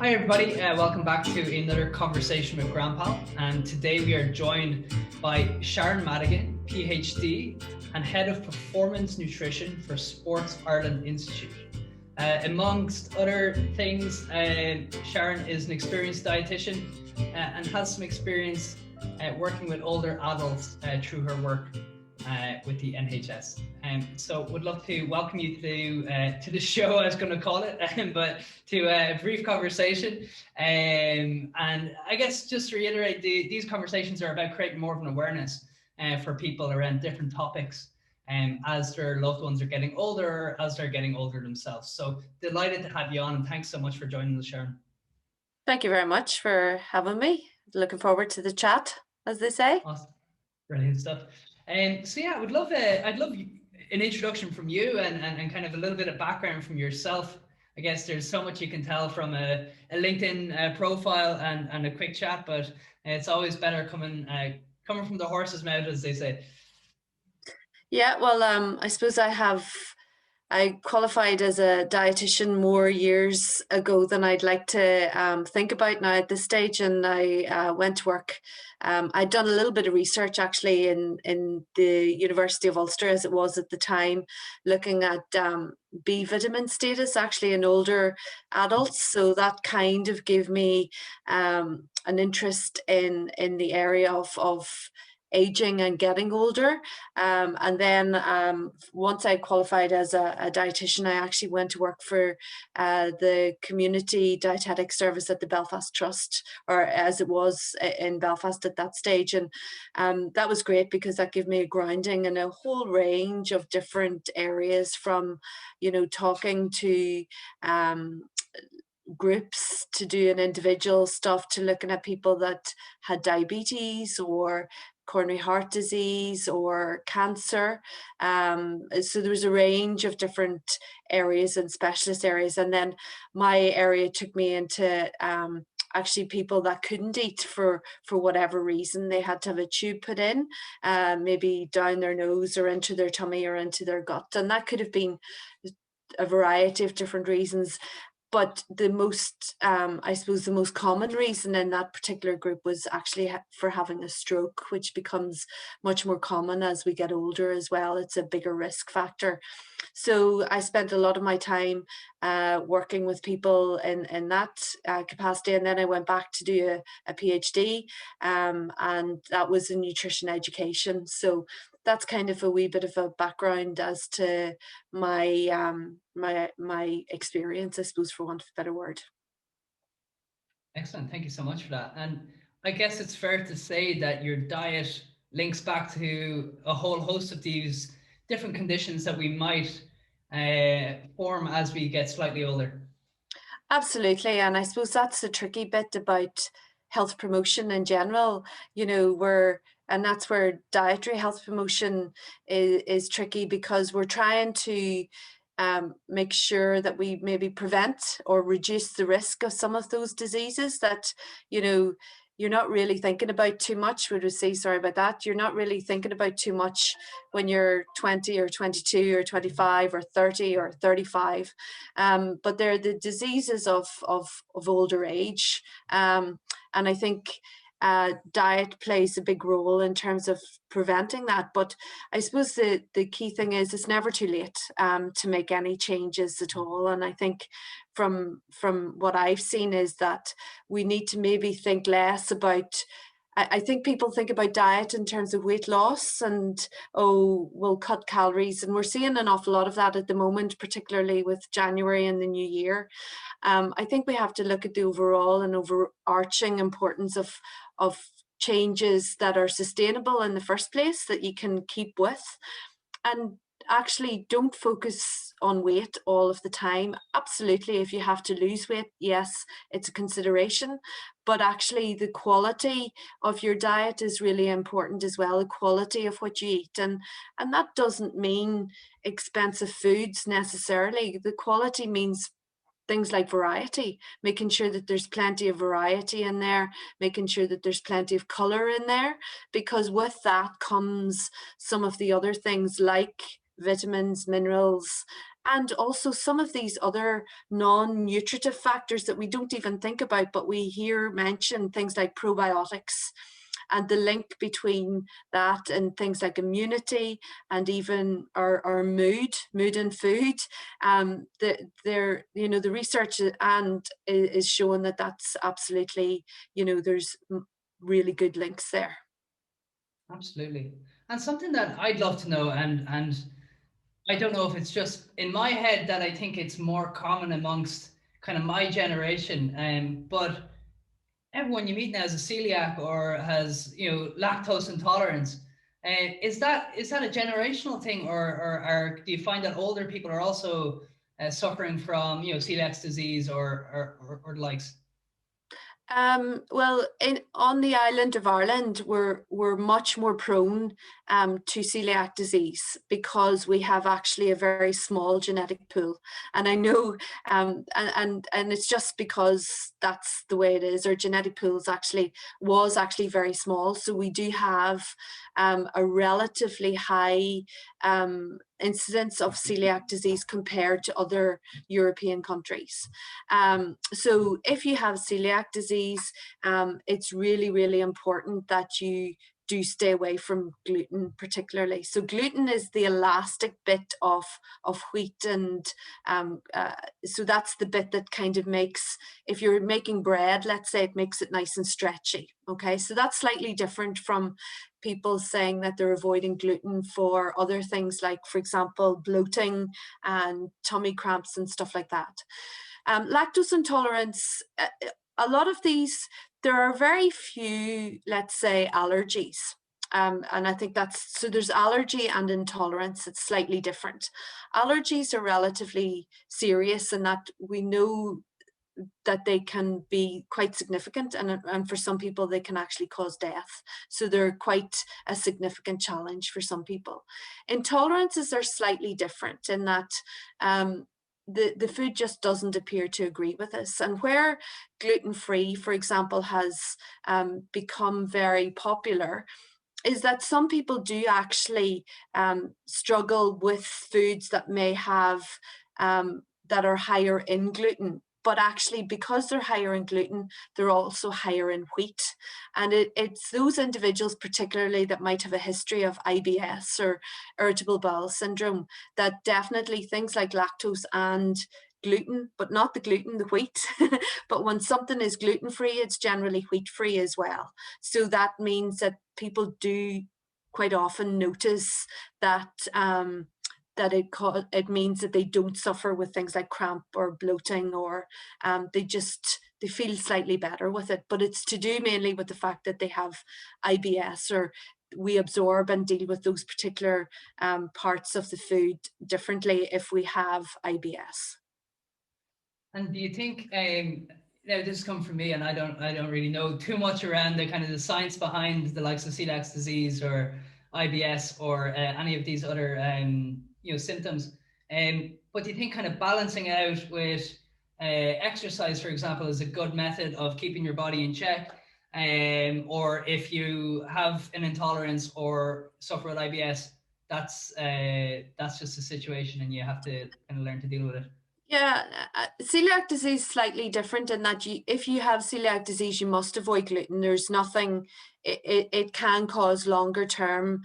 Hi everybody, welcome back to another conversation with Grandpal, and today we are joined by Sharon Madigan, PhD and Head of Performance Nutrition for Sports Ireland Institute. Amongst other things, Sharon is an experienced dietitian and has some experience working with older adults through her work with the NHS. So would love to welcome you to the show, I was going to call it, but to a brief conversation. And I guess just to reiterate, these conversations are about creating more of an awareness for people around different topics as their loved ones are getting older, or as they're getting older themselves. So delighted to have you on, and thanks so much for joining us, Sharon. Thank you very much for having me. Looking forward to the chat, as they say. Awesome. Brilliant stuff. So yeah, I'd love an introduction from you and kind of a little bit of background from yourself. I guess there's so much you can tell from a LinkedIn profile and a quick chat, but it's always better coming from the horse's mouth, as they say. Yeah, well, I suppose I qualified as a dietitian more years ago than I'd like to think about now at this stage, and I went to work. I'd done a little bit of research actually in the University of Ulster, as it was at the time, looking at B vitamin status actually in older adults. So that kind of gave me an interest in the area of aging and getting older. And then once I qualified as a dietitian, I actually went to work for the community dietetic service at the Belfast Trust, or as it was in Belfast at that stage. And that was great because that gave me a grounding in a whole range of different areas, from, talking to groups, to doing individual stuff, to looking at people that had diabetes or coronary heart disease or cancer. So there was a range of different areas and specialist areas. And then my area took me into actually people that couldn't eat for whatever reason. They had to have a tube put in, maybe down their nose or into their tummy or into their gut. And that could have been a variety of different reasons. But the most, I suppose, the most common reason in that particular group was actually for having a stroke, which becomes much more common as we get older as well. It's a bigger risk factor. So I spent a lot of my time working with people in that capacity. And then I went back to do a PhD, and that was in nutrition education. So that's kind of a wee bit of a background as to my my experience, I suppose, for want of a better word. Excellent. Thank you so much for that. And I guess it's fair to say that your diet links back to a whole host of these different conditions that we might form as we get slightly older. Absolutely. And I suppose that's the tricky bit about health promotion in general, and that's where dietary health promotion is tricky, because we're trying to make sure that we maybe prevent or reduce the risk of some of those diseases that, you're not really thinking about too much. Would we say, sorry about that? You're not really thinking about too much when you're 20 or 22 or 25 or 30 or 35. But they're the diseases of older age. And I think diet plays a big role in terms of preventing that. But I suppose the key thing is it's never too late to make any changes at all. And I think from what I've seen is that we need to maybe think less about, I think people think about diet in terms of weight loss and, oh, we'll cut calories. And we're seeing an awful lot of that at the moment, particularly with January and the new year. I think we have to look at the overall and overarching importance of changes that are sustainable in the first place, that you can keep with, and actually don't focus on weight all of the time. Absolutely, if you have to lose weight, yes, it's a consideration, but actually the quality of your diet is really important as well, the quality of what you eat. And that doesn't mean expensive foods necessarily. The quality means things like variety, making sure that there's plenty of variety in there, making sure that there's plenty of color in there, because with that comes some of the other things like vitamins, minerals, and also some of these other non-nutritive factors that we don't even think about, but we hear mentioned, things like probiotics, and the link between that and things like immunity and even our mood and food. The research and is showing that that's absolutely, there's really good links there. Absolutely. And something that I'd love to know, and I don't know if it's just in my head that I think it's more common amongst kind of my generation, but everyone you meet now is a celiac or has, lactose intolerance. Is that a generational thing, or do you find that older people are also suffering from, celiac disease or the likes? Well, on the island of Ireland, we're much more prone to celiac disease because we have actually a very small genetic pool. And I know, and it's just because that's the way it is. Our genetic pool was actually very small, so we do have a relatively high incidence of celiac disease compared to other European countries. So if you have celiac disease, it's really, really important that you do stay away from gluten particularly. So gluten is the elastic bit of wheat, and so that's the bit that kind of makes, if you're making bread, let's say, it makes it nice and stretchy. Okay, so that's slightly different from people saying that they're avoiding gluten for other things like, for example, bloating and tummy cramps and stuff like that. Lactose intolerance, a lot of these, there are very few, let's say, allergies. And I think so there's allergy and intolerance. It's slightly different. Allergies are relatively serious in that we know that they can be quite significant, and for some people they can actually cause death. So they're quite a significant challenge for some people. Intolerances are slightly different in that the food just doesn't appear to agree with us. And where gluten-free, for example, has become very popular, is that some people do actually struggle with foods that may have that are higher in gluten. But actually, because they're higher in gluten, they're also higher in wheat. And it's those individuals particularly that might have a history of IBS or irritable bowel syndrome that definitely things like lactose and gluten, but not the gluten, the wheat. But when something is gluten-free, it's generally wheat-free as well. So that means that people do quite often notice that it means that they don't suffer with things like cramp or bloating, or they feel slightly better with it. But it's to do mainly with the fact that they have IBS, or we absorb and deal with those particular parts of the food differently if we have IBS. And do you think, now this comes from me, and I don't really know too much around the kind of the science behind the likes of celiac disease or IBS or any of these other symptoms. But do you think kind of balancing out with exercise, for example, is a good method of keeping your body in check? Or if you have an intolerance or suffer with IBS, that's just a situation, and you have to kind of learn to deal with it. Yeah, celiac disease is slightly different in that if you have celiac disease, you must avoid gluten. There's nothing, it can cause longer term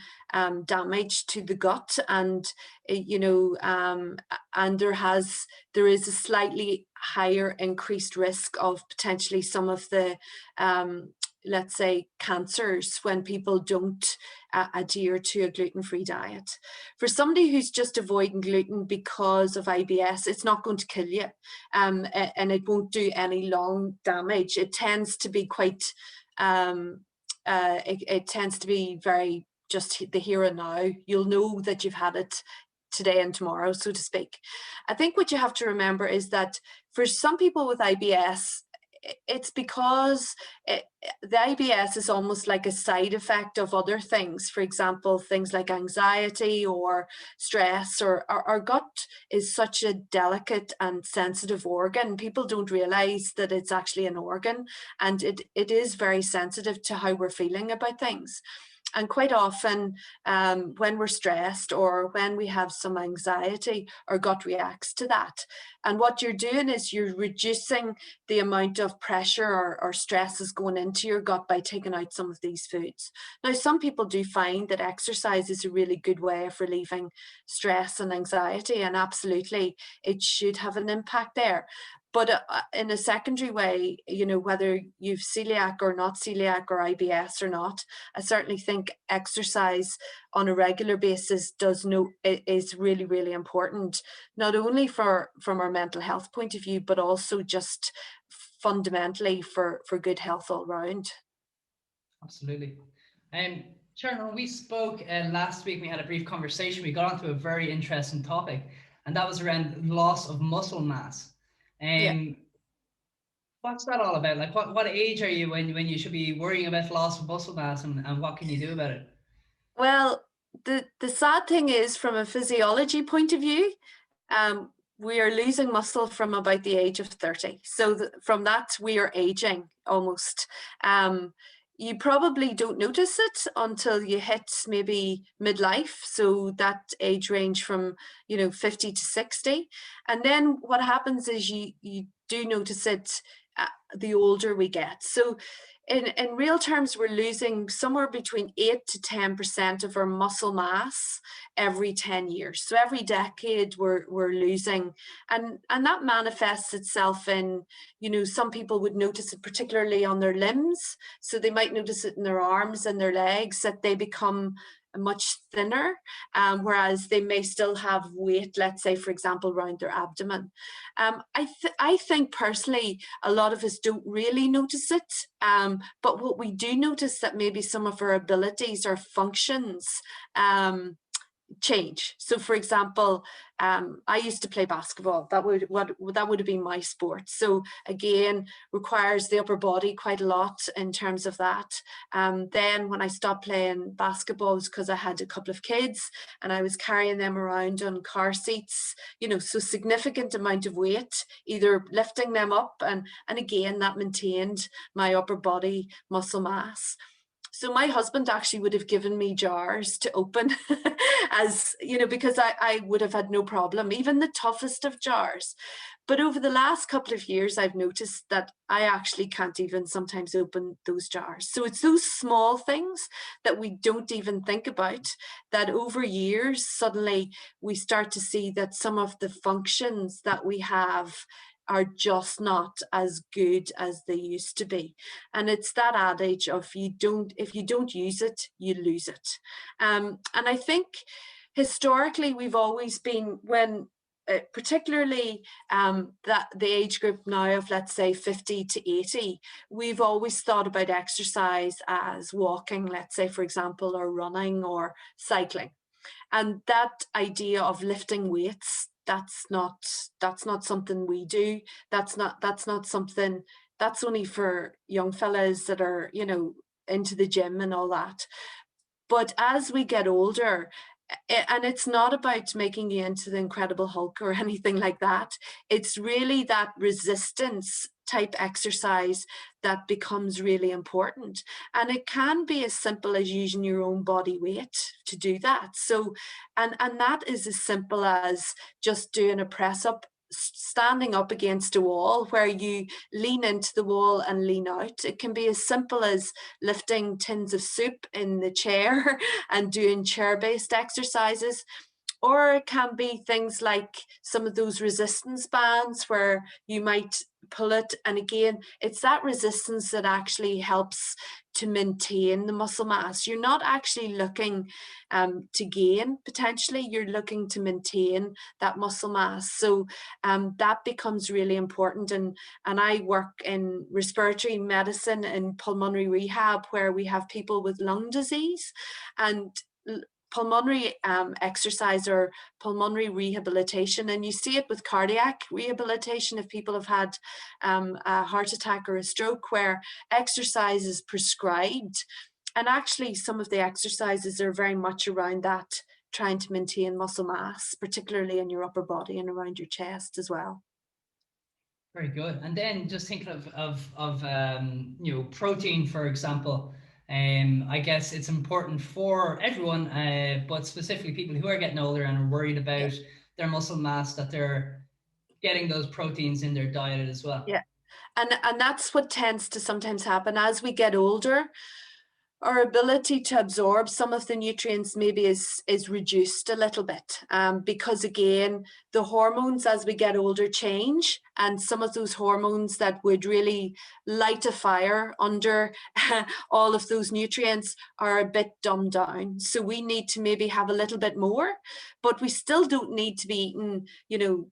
damage to the gut, and and there is a slightly higher increased risk of potentially some of the let's say cancers when people don't adhere to a gluten-free diet. For somebody who's just avoiding gluten because of IBS, it's not going to kill you, and it won't do any long damage. It tends to be quite, it tends to be very just the here and now. You'll know that you've had it today and tomorrow, so to speak. I think what you have to remember is that for some people with IBS, it's because the IBS is almost like a side effect of other things. For example, things like anxiety or stress, or our gut is such a delicate and sensitive organ. People don't realize that it's actually an organ, and it is very sensitive to how we're feeling about things. And quite often, when we're stressed or when we have some anxiety, our gut reacts to that. And what you're doing is you're reducing the amount of pressure or stress is going into your gut by taking out some of these foods. Now, some people do find that exercise is a really good way of relieving stress and anxiety, and absolutely it should have an impact there. But in a secondary way, you know, whether you've celiac or not celiac or IBS or not, I certainly think exercise on a regular basis is really, really important, not only from our mental health point of view, but also just fundamentally for good health all round. Absolutely. And Sharon, when we spoke last week, we had a brief conversation. We got onto a very interesting topic, and that was around loss of muscle mass. Yeah. What's that all about? Like, what age are you when you should be worrying about loss of muscle mass, and what can you do about it? Well, the sad thing is, from a physiology point of view, we are losing muscle from about the age of 30. So from that, we are aging almost. You probably don't notice it until you hit maybe midlife. So that age range from, 50 to 60. And then what happens is you do notice it the older we get. So in real terms, we're losing somewhere between 8 to 10% of our muscle mass every 10 years. So every decade we're losing. And that manifests itself in, some people would notice it particularly on their limbs. So they might notice it in their arms and their legs, that they become much thinner, whereas they may still have weight, let's say, for example, around their abdomen. I think personally, a lot of us don't really notice it, but what we do notice that maybe some of our abilities or functions change. So for example, I used to play basketball. That would have been my sport. So again, requires the upper body quite a lot in terms of that. Then when I stopped playing basketball, it was because I had a couple of kids and I was carrying them around on car seats, so significant amount of weight, either lifting them up and again, that maintained my upper body muscle mass. So my husband actually would have given me jars to open as, because I would have had no problem, even the toughest of jars. But over the last couple of years, I've noticed that I actually can't even sometimes open those jars. So it's those small things that we don't even think about, that over years, suddenly we start to see that some of the functions that we have are just not as good as they used to be. And it's that adage of if you don't use it, you lose it. And I think historically we've always been, when particularly that the age group now of, let's say, 50 to 80, we've always thought about exercise as walking, let's say, for example, or running or cycling. And that idea of lifting weights, that's not something we do. That's not something, that's only for young fellas that are, into the gym and all that. But as we get older, and it's not about making you into the Incredible Hulk or anything like that. It's really that resistance type exercise that becomes really important. And it can be as simple as using your own body weight to do that. So, and that is as simple as just doing a press up, standing up against a wall where you lean into the wall and lean out. It can be as simple as lifting tins of soup in the chair and doing chair-based exercises. Or it can be things like some of those resistance bands where you might pull it. And again, it's that resistance that actually helps to maintain the muscle mass. You're not actually looking to gain, potentially, you're looking to maintain that muscle mass. So that becomes really important. And I work in respiratory medicine and pulmonary rehab, where we have people with lung disease, and pulmonary exercise or pulmonary rehabilitation, and you see it with cardiac rehabilitation if people have had a heart attack or a stroke, where exercise is prescribed. And actually some of the exercises are very much around that, trying to maintain muscle mass, particularly in your upper body and around your chest as well. Very good. And then just thinking of protein, for example. I guess it's important for everyone, but specifically people who are getting older and are worried Yeah, about their muscle mass, that they're getting those proteins in their diet as well. yeah. And that's what tends to sometimes happen as we get older. Our ability to absorb some of the nutrients maybe is reduced a little bit, because again, the hormones as we get older change, and some of those hormones that would really light a fire under all of those nutrients are a bit dumbed down. So we need to maybe have a little bit more, but we still don't need to be eating,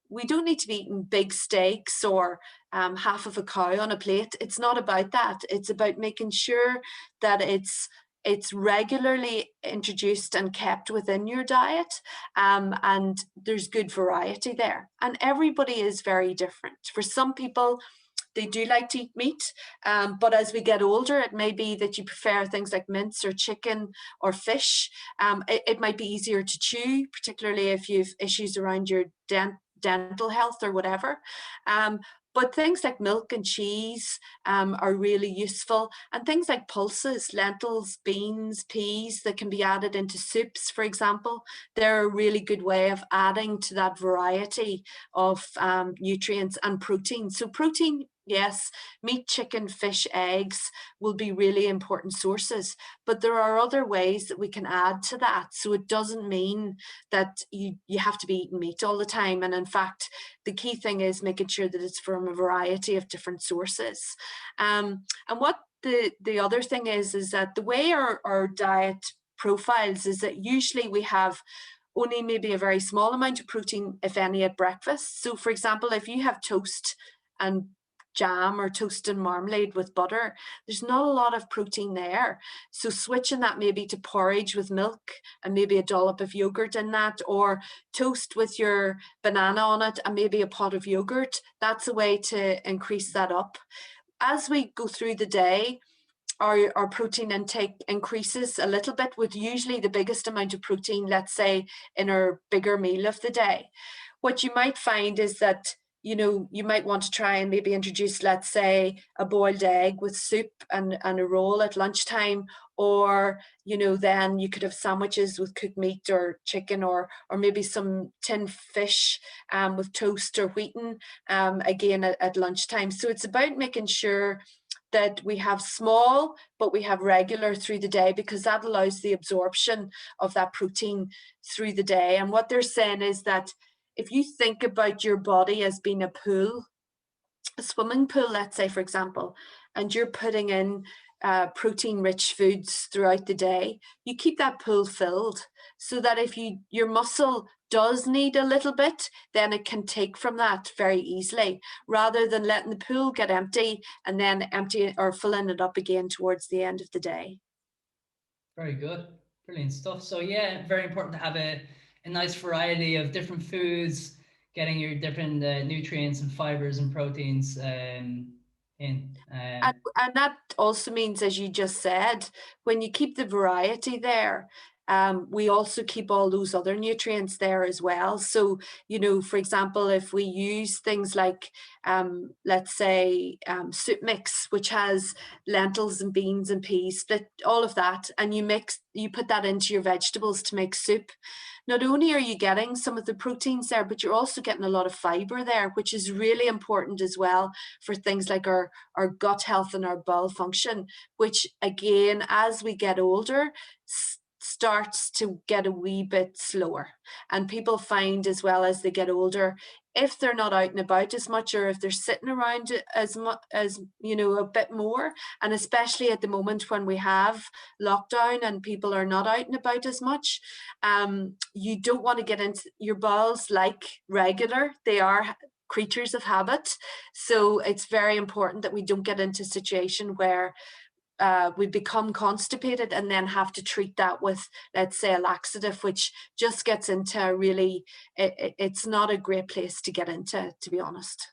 we don't need to be eating big steaks or half of a cow on a plate. It's not about that. It's about making sure that it's regularly introduced and kept within your diet, and there's good variety there. And everybody is very different. For some people, they do like to eat meat, but as we get older, it may be that you prefer things like mince or chicken or fish. It might be easier to chew, particularly if you've issues around your dental health or whatever. But things like milk and cheese are really useful, and things like pulses, lentils, beans, peas that can be added into soups, for example, they're a really good way of adding to that variety of nutrients and protein. So protein, yes, meat, chicken, fish, eggs will be really important sources, but there are other ways that we can add to that. So it doesn't mean that you have to be eating meat all the time. And in fact, the key thing is making sure that it's from a variety of different sources. And what the other thing is that the way our diet profiles is that usually we have only maybe a very small amount of protein, if any, at breakfast. So for example, if you have toast and jam or toast and marmalade with butter, there's not a lot of protein there. So switching that maybe to porridge with milk and maybe a dollop of yogurt in that, or toast with your banana on it and maybe a pot of yogurt, that's a way to increase that up. As we go through the day, our protein intake increases a little bit, with usually the biggest amount of protein, let's say, in our bigger meal of the day. What you might find is that you might want to try and maybe introduce, let's say, a boiled egg with soup and a roll at lunchtime, or then you could have sandwiches with cooked meat or chicken, or maybe some tinned fish with toast or wheaten again at lunchtime. So it's about making sure that we have small, but we have regular through the day, because that allows the absorption of that protein through the day. And what they're saying is that if you think about your body as being a pool, a swimming pool, let's say, for example, and you're putting in protein-rich foods throughout the day, you keep that pool filled, so that if your muscle does need a little bit, then it can take from that very easily, rather than letting the pool get empty and then empty or filling it up again towards the end of the day. Very good. Brilliant stuff. So yeah, very important to have a nice variety of different foods, getting your different nutrients and fibers and proteins in. And that also means, as you just said, when you keep the variety there, we also keep all those other nutrients there as well. So, for example, if we use things like, let's say, soup mix, which has lentils and beans and peas, split all of that, and you put that into your vegetables to make soup. Not only are you getting some of the proteins there, but you're also getting a lot of fiber there, which is really important as well for things like our gut health and our bowel function, which again, as we get older, starts to get a wee bit slower. And people find as well, as they get older, if they're not out and about as much, or if they're sitting around as much as a bit more, and especially at the moment when we have lockdown and people are not out and about as much, you don't want to get into your bowels like regular. They are creatures of habit. So it's very important that we don't get into a situation where we become constipated and then have to treat that with, let's say, a laxative, which just gets into really, it's not a great place to get into, to be honest.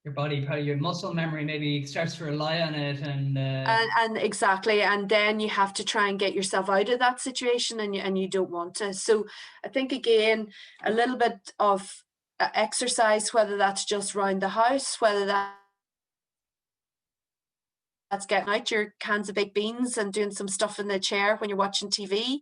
Your body, probably your muscle memory maybe starts to rely on it, and exactly, and then you have to try and get yourself out of that situation, and you don't want to. So I think, again, a little bit of exercise, whether that's just around the house, whether that that's getting out your cans of baked beans and doing some stuff in the chair when you're watching TV.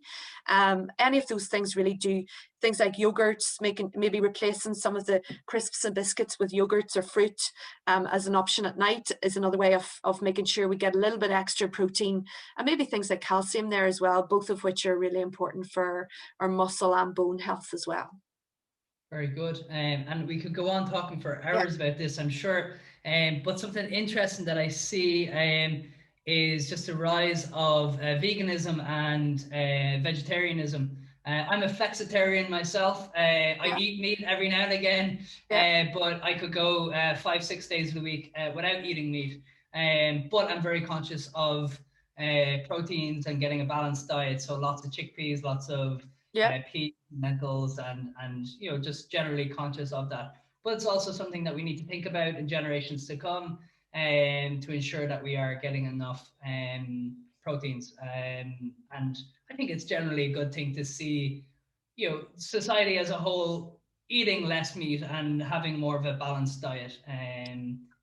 Any of those things really do. Things like yogurts, maybe replacing some of the crisps and biscuits with yogurts or fruit as an option at night is another way of making sure we get a little bit extra protein, and maybe things like calcium there as well, both of which are really important for our muscle and bone health as well. Very good. And we could go on talking for Yeah. hours about this, I'm sure. But something interesting that I see is just the rise of veganism and vegetarianism. I'm a flexitarian myself. I eat meat every now and again, but I could go 5-6 days of the week without eating meat. But I'm very conscious of proteins and getting a balanced diet. So lots of chickpeas, lots of peas, lentils, and just generally conscious of that. But it's also something that we need to think about in generations to come, to ensure that we are getting enough proteins. And I think it's generally a good thing to see, society as a whole eating less meat and having more of a balanced diet.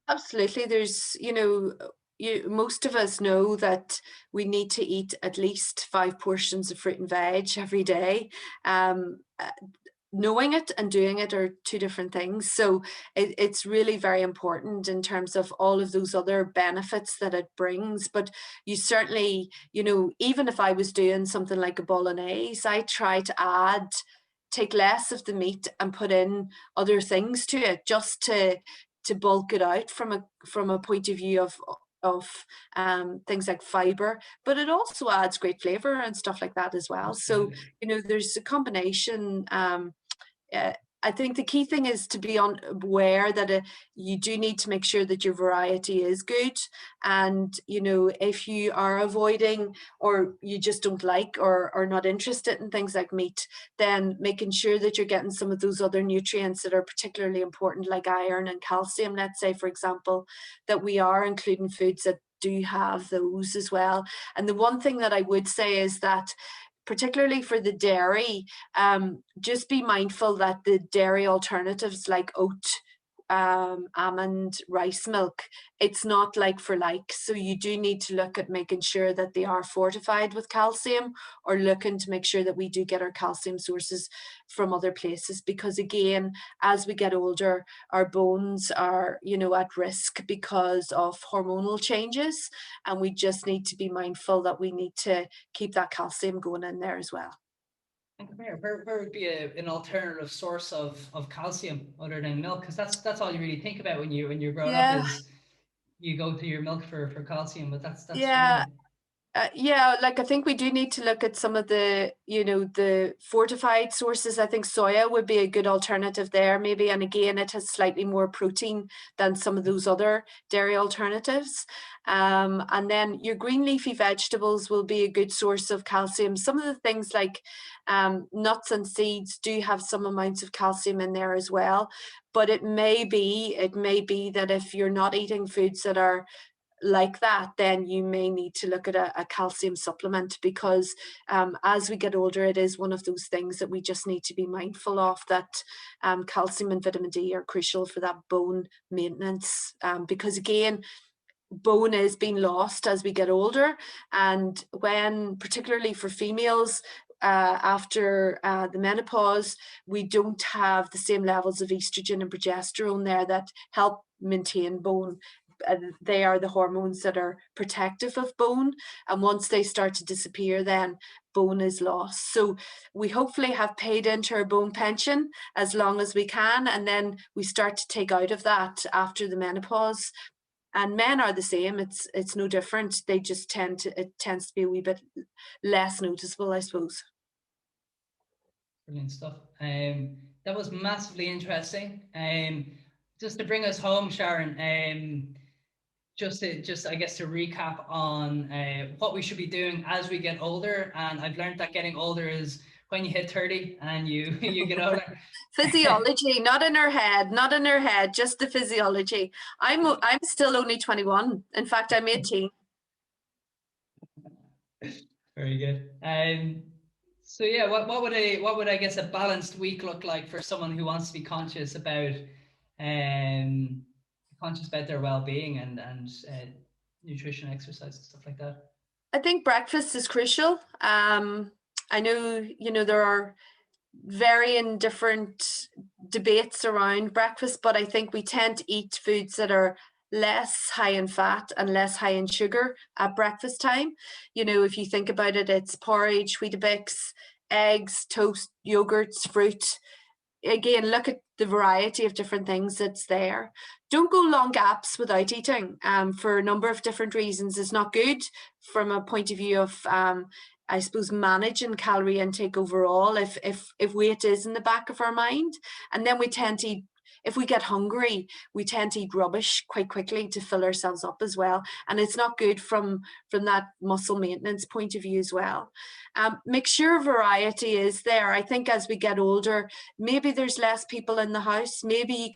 Absolutely. There's, most of us know that we need to eat at least 5 portions of fruit and veg every day. Knowing it and doing it are two different things. So it's really very important in terms of all of those other benefits that it brings. But you certainly, even if I was doing something like a bolognese, I try to take less of the meat and put in other things to it, just to bulk it out from a point of view of things like fiber, but it also adds great flavor and stuff like that as well. So there's a combination. I think the key thing is to be aware that you do need to make sure that your variety is good. And, if you are avoiding, or you just don't like or are not interested in things like meat, then making sure that you're getting some of those other nutrients that are particularly important, like iron and calcium, let's say, for example, that we are including foods that do have those as well. And the one thing that I would say is that, particularly for the dairy, just be mindful that the dairy alternatives like oat, almond, rice milk, it's not like for like. So you do need to look at making sure that they are fortified with calcium, or looking to make sure that we do get our calcium sources from other places, because again, as we get older, our bones are, at risk because of hormonal changes, and we just need to be mindful that we need to keep that calcium going in there as well. And come here, where would be an alternative source of calcium other than milk? Because that's all you really think about when you're growing up, is you go to your milk for calcium. But that's Yeah. funny. Like I think we do need to look at some of the, the fortified sources. I think soya would be a good alternative there, maybe. And again, it has slightly more protein than some of those other dairy alternatives. And then your green leafy vegetables will be a good source of calcium. Some of the things like nuts and seeds do have some amounts of calcium in there as well. But it may be that if you're not eating foods that are like that, then you may need to look at a calcium supplement, because as we get older, it is one of those things that we just need to be mindful of, that calcium and vitamin D are crucial for that bone maintenance, because again, bone is being lost as we get older. And when, particularly for females, after the menopause, we don't have the same levels of estrogen and progesterone there that help maintain bone. They are the hormones that are protective of bone, and once they start to disappear, then bone is lost. So we hopefully have paid into our bone pension as long as we can, and then we start to take out of that after the menopause. And men are the same. It's no different. They just it tends to be a wee bit less noticeable, I suppose. Brilliant stuff. That was massively interesting. Just to bring us home, Sharon, just I guess to recap on what we should be doing as we get older. And I've learned that getting older is when you hit 30 and you get older. Physiology, not in her head, just the physiology. I'm still only 21. In fact, I'm 18. Very good. So yeah, what would I guess a balanced week look like for someone who wants to be conscious about their well-being and nutrition, exercise, and stuff like that? I think breakfast is crucial. I know, there are varying different debates around breakfast, but I think we tend to eat foods that are less high in fat and less high in sugar at breakfast time. If you think about it, it's porridge, Weetabix, eggs, toast, yogurts, fruit. Again, look at the variety of different things that's there. Don't go long gaps without eating, for a number of different reasons. It's not good from a point of view of, I suppose, managing calorie intake overall, if weight is in the back of our mind. And then we tend to eat, if we get hungry, we tend to eat rubbish quite quickly to fill ourselves up as well. And it's not good from that muscle maintenance point of view as well. Make sure variety is there. I think as we get older, maybe there's less people in the house. Maybe you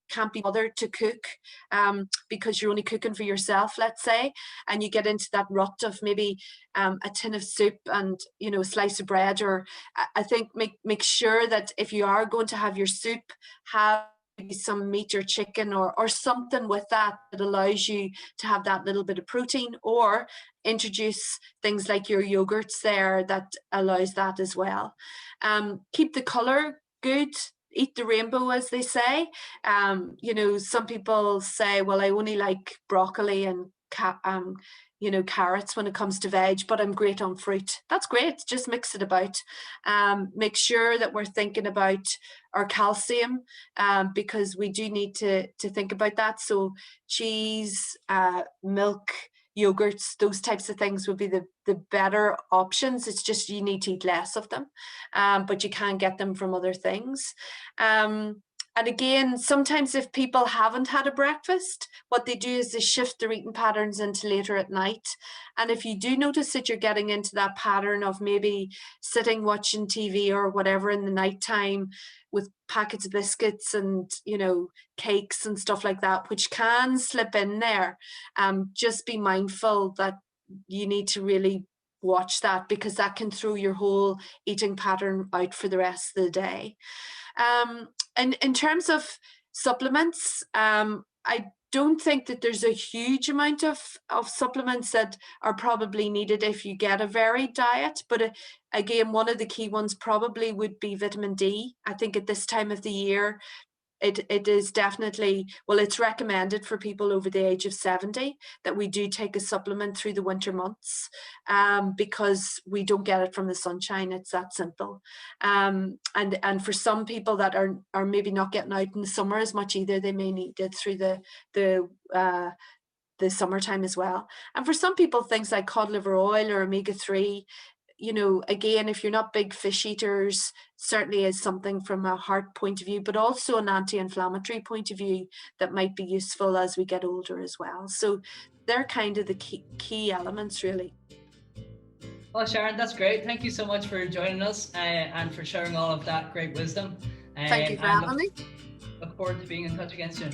can't be bothered to cook, because you're only cooking for yourself, let's say, and you get into that rut of maybe a tin of soup and a slice of bread. Or I think make sure that if you are going to have your soup, have maybe some meat or chicken or something with that allows you to have that little bit of protein, or introduce things like your yogurts there that allows that as well. Keep the color good. Eat the rainbow, as they say. Some people say, well, I only like broccoli and carrots when it comes to veg, but I'm great on fruit. That's great. Just mix it about. Make sure that we're thinking about our calcium, because we do need to think about that. So cheese, milk, yogurts, those types of things would be the better options. It's just you need to eat less of them, but you can get them from other things. And again, sometimes if people haven't had a breakfast, what they do is they shift their eating patterns into later at night. And if you do notice that you're getting into that pattern of maybe sitting watching TV or whatever in the nighttime with packets of biscuits and, cakes and stuff like that, which can slip in there, just be mindful that you need to really watch that, because that can throw your whole eating pattern out for the rest of the day. And in terms of supplements, I don't think that there's a huge amount of supplements that are probably needed if you get a varied diet. But again, one of the key ones probably would be vitamin D. I think at this time of the year, it is definitely, well, it's recommended for people over the age of 70 that we do take a supplement through the winter months, because we don't get it from the sunshine. It's that simple. And for some people that are maybe not getting out in the summer as much either, they may need it through the summertime as well. And for some people, things like cod liver oil or omega-3, again, if you're not big fish eaters, certainly is something from a heart point of view, but also an anti-inflammatory point of view that might be useful as we get older as well. So they're kind of the key elements, really. Well, Sharon, that's great. Thank you so much for joining us and for sharing all of that great wisdom. Thank you for having me. Look forward to being in touch again soon.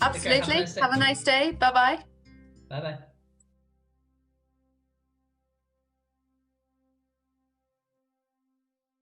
Absolutely. Have a nice day. Bye-bye. Bye-bye.